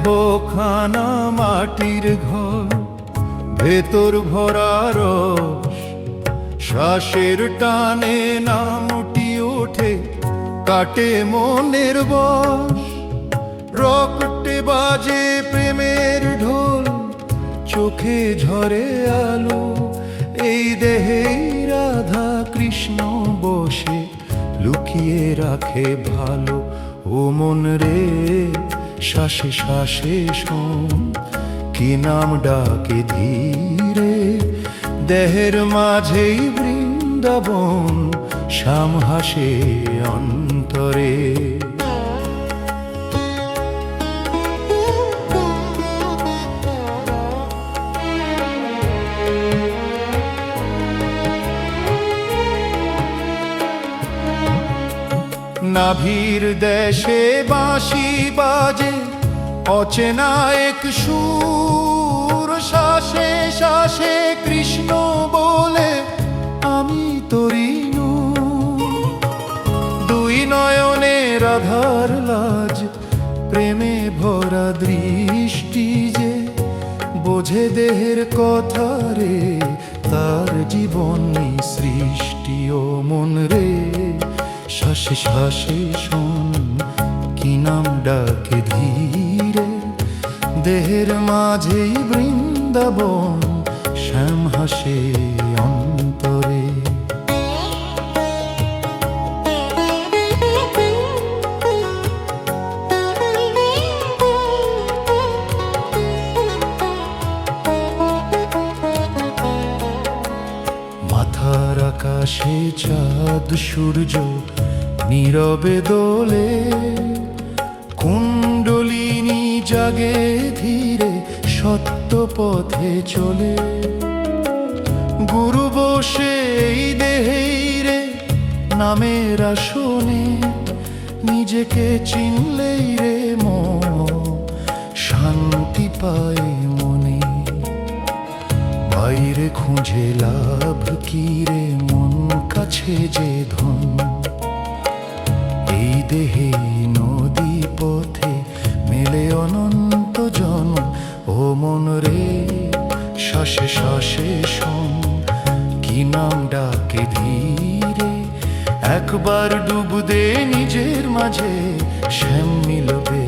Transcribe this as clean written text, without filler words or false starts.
দেহখানা মাটির ঘর, ভেতর ভরা রস, শ্বাসের টানে নামটি ওঠে, কাটে মনের বশ। রকটে বাজে প্রেমের ঢোল, চোখে ঝরে আলো, এই দেহে রাধা কৃষ্ণ বসে লুকিয়ে রাখে ভালো। ও মন রে, শ্বাসে শ্বাসে শোন, কি নাম ডাকে ধীরে, দেহের মাঝেই বৃন্দাবন, শ্যাম হাসে অন্তরে। নাভির দেশে বাঁশি বাজে, অচেনা এক সুর, শ্বাসে শ্বাসে কৃষ্ণ বলে আমি তোরি নূর। দুই নয়নে রাধার লাজ, প্রেমে ভরা দৃষ্টি যে বোঝে দেহের কথা রে, তার জীবনী সৃষ্টি। ও মন রে, শ্বাসে শ্বাসে শোন, কি নাম ডাকে ধীরে, দেহের মাঝেই বৃন্দাবন, শ্যাম হাসে অন্তরে। মাথার আকাশে চাঁদ সূর্য নীরবে দোলে, কুণ্ডলিনী জাগে ধীরে, সত্য পথে চলে। গুরু বসে এই দেহেই রে, নামের আসনে, নিজেকে চিনলেই রে মন, শান্তি পায় মনে। বাইরে খুঁজে লাভ কি রে, মন কাছে যে ধন, এই দেহে নদী পথে মেলে অনন্ত জন। ও মন রে, শ্বাসে শ্বাসে শোন, কি নাম ডাকে ধীরে, একবার ডুব দে নিজের মাঝে, শ্যাম মিলবে